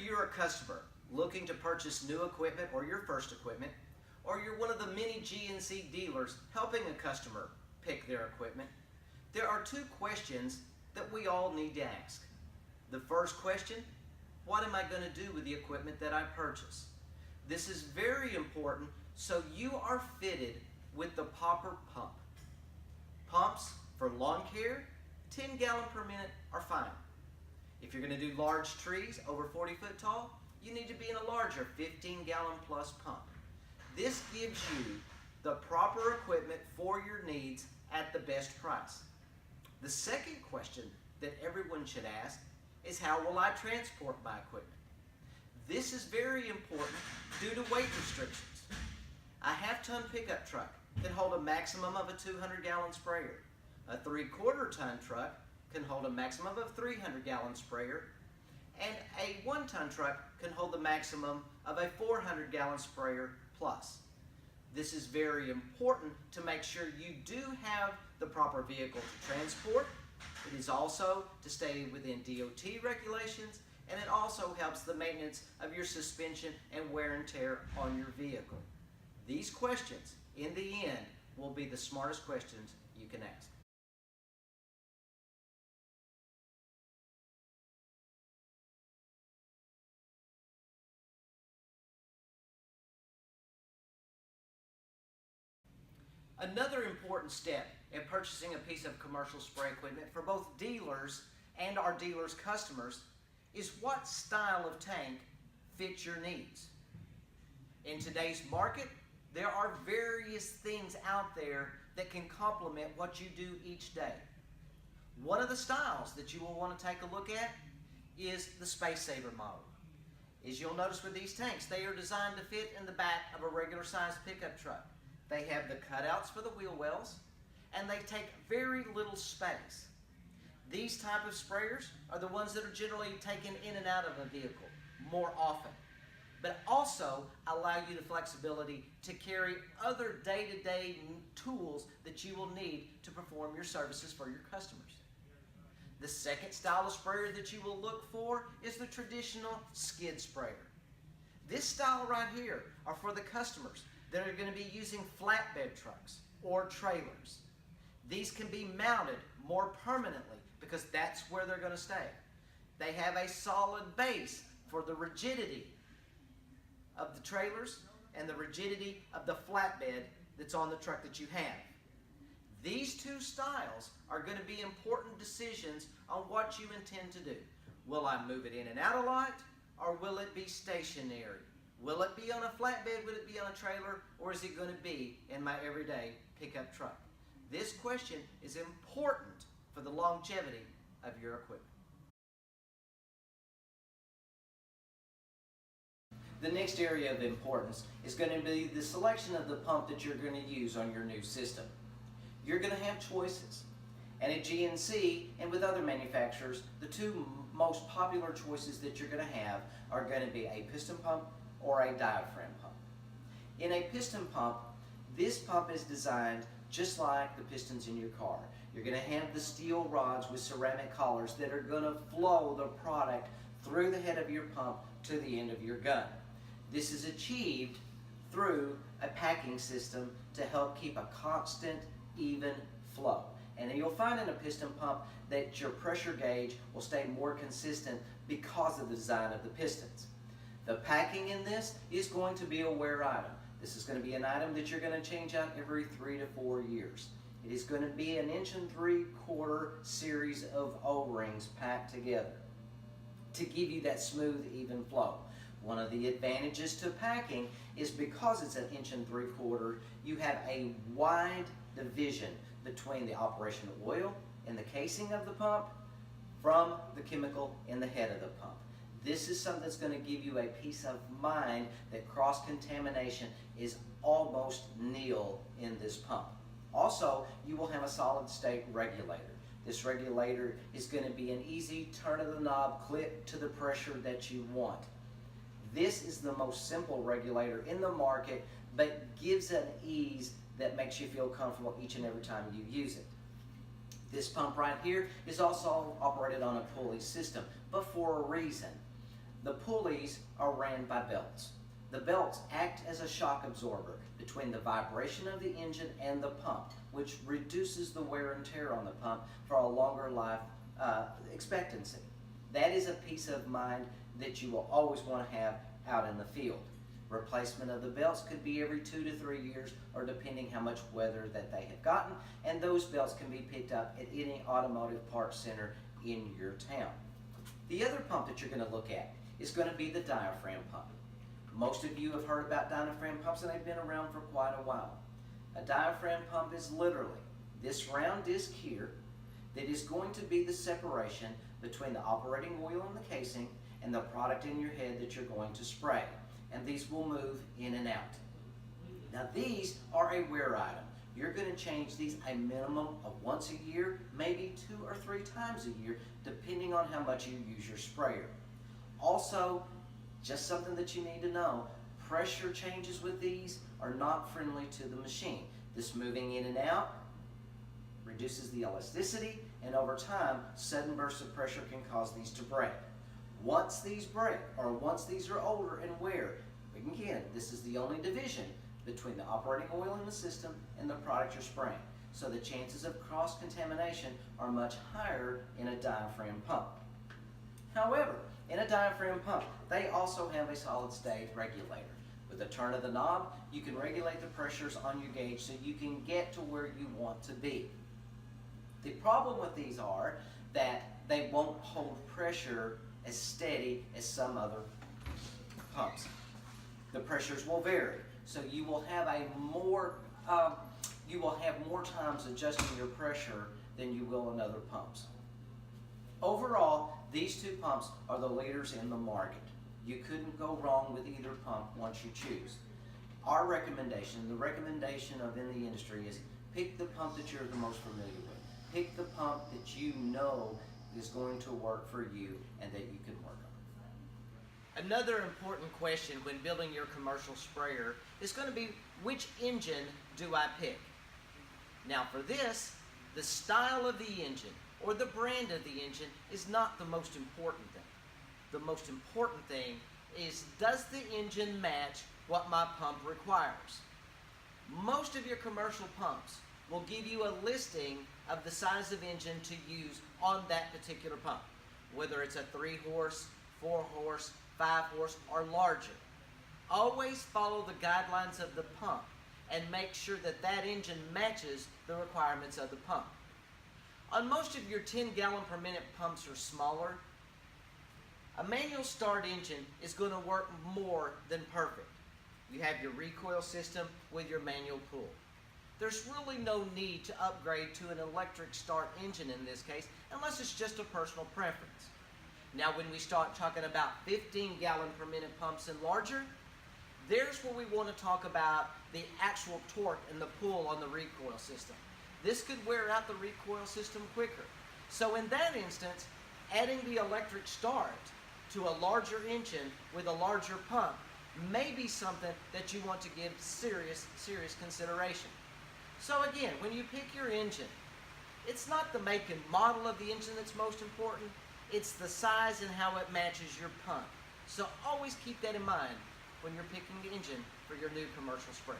you're a customer looking to purchase new equipment or your first equipment, or you're one of the many GNC dealers helping a customer pick their equipment, there are two questions that we all need to ask. The first question, what am I going to do with the equipment that I purchase? This is very important so you are fitted with the proper pump. Pumps for lawn care, 10 gallon per minute are fine. If you're going to do large trees over 40 foot tall, you need to be in a larger 15 gallon plus pump. This gives you the proper equipment for your needs at the best price. The second question that everyone should ask is, how will I transport my equipment? This is very important due to weight restrictions. A half-ton pickup truck can hold a maximum of a 200 gallon sprayer. A 3/4 ton truck can hold a maximum of a 300 gallon sprayer, and a 1 ton truck can hold the maximum of a 400 gallon sprayer plus. This is very important to make sure you do have the proper vehicle to transport. It is also to stay within DOT regulations, and it also helps the maintenance of your suspension and wear and tear on your vehicle. These questions, in the end, will be the smartest questions you can ask. Another important step in purchasing a piece of commercial spray equipment for both dealers and our dealers' customers is what style of tank fits your needs. In today's market, there are various things out there that can complement what you do each day. One of the styles that you will want to take a look at is the Space Saver model. As you'll notice with these tanks, they are designed to fit in the back of a regular sized pickup truck. They have the cutouts for the wheel wells, and they take very little space. These type of sprayers are the ones that are generally taken in and out of a vehicle more often, but also allow you the flexibility to carry other day-to-day tools that you will need to perform your services for your customers. The second style of sprayer that you will look for is the traditional skid sprayer. This style right here are for the customers that are going to be using flatbed trucks or trailers. These can be mounted more permanently because that's where they're going to stay. They have a solid base for the rigidity of the trailers and the rigidity of the flatbed that's on the truck that you have. These two styles are going to be important decisions on what you intend to do. Will I move it in and out a lot, or will it be stationary? Will it be on a flatbed, will it be on a trailer, or is it going to be in my everyday pickup truck? This question is important for the longevity of your equipment. The next area of importance is going to be the selection of the pump that you're going to use on your new system. You're going to have choices. And at GNC and with other manufacturers, the two most popular choices that you're going to have are going to be a piston pump or a diaphragm pump. In a piston pump, this pump is designed just like the pistons in your car. You're going to have the steel rods with ceramic collars that are going to flow the product through the head of your pump to the end of your gun. This is achieved through a packing system to help keep a constant, even flow. And you'll find in a piston pump that your pressure gauge will stay more consistent because of the design of the pistons. The packing in this is going to be a wear item. This is going to be an item that you're going to change out every 3 to 4 years. It is going to be an 1 3/4 series of O-rings packed together to give you that smooth, even flow. One of the advantages to packing is because it's an 1 3/4, you have a wide division between the operation of oil in the casing of the pump from the chemical in the head of the pump. This is something that's going to give you a peace of mind that cross-contamination is almost nil in this pump. Also, you will have a solid state regulator. This regulator is going to be an easy turn of the knob clip to the pressure that you want. This is the most simple regulator in the market, but gives an ease that makes you feel comfortable each and every time you use it. This pump right here is also operated on a pulley system, but for a reason. The pulleys are ran by belts. The belts act as a shock absorber between the vibration of the engine and the pump, which reduces the wear and tear on the pump for a longer life expectancy. That is a peace of mind that you will always want to have out in the field. Replacement of the belts could be every 2 to 3 years, or depending how much weather that they have gotten, and those belts can be picked up at any automotive parts center in your town. The other pump that you're going to look at is going to be the diaphragm pump. Most of you have heard about diaphragm pumps, and they've been around for quite a while. A diaphragm pump is literally this round disc here that is going to be the separation between the operating oil in the casing and the product in your head that you're going to spray. And these will move in and out. Now these are a wear item. You're going to change these a minimum of once a year, maybe 2 or 3 times a year, depending on how much you use your sprayer. Also, just something that you need to know, pressure changes with these are not friendly to the machine. This moving in and out reduces the elasticity, and over time, sudden bursts of pressure can cause these to break. Once these break, or once these are older and wear, again, this is the only division between the operating oil in the system and the product you're spraying. So the chances of cross-contamination are much higher in a diaphragm pump. However, in a diaphragm pump, they also have a solid-state regulator. With the turn of the knob, you can regulate the pressures on your gauge so you can get to where you want to be. The problem with these are that they won't hold pressure as steady as some other pumps. The pressures will vary, so you will have more times adjusting your pressure than you will in other pumps. Overall, these two pumps are the leaders in the market. You couldn't go wrong with either pump once you choose. Our recommendation, the recommendation of in the industry, is pick the pump that you're the most familiar with. Pick the pump that you know is going to work for you and that you can work on. Another important question when building your commercial sprayer is going to be, which engine do I pick? Now for this, the style of the engine or the brand of the engine is not the most important thing. The most important thing is, does the engine match what my pump requires? Most of your commercial pumps will give you a listing of the size of engine to use on that particular pump, whether it's a 3 horse, 4 horse, 5 horse, or larger. Always follow the guidelines of the pump and make sure that that engine matches the requirements of the pump. On most of your 10-gallon per minute pumps or smaller, a manual start engine is going to work more than perfect. You have your recoil system with your manual pull. There's really no need to upgrade to an electric start engine in this case, unless it's just a personal preference. Now when we start talking about 15-gallon per minute pumps and larger, there's where we want to talk about the actual torque and the pull on the recoil system. This could wear out the recoil system quicker. So in that instance, adding the electric start to a larger engine with a larger pump may be something that you want to give serious consideration. So again, when you pick your engine, it's not the make and model of the engine that's most important, it's the size and how it matches your pump. So always keep that in mind when you're picking the engine for your new commercial sprayer.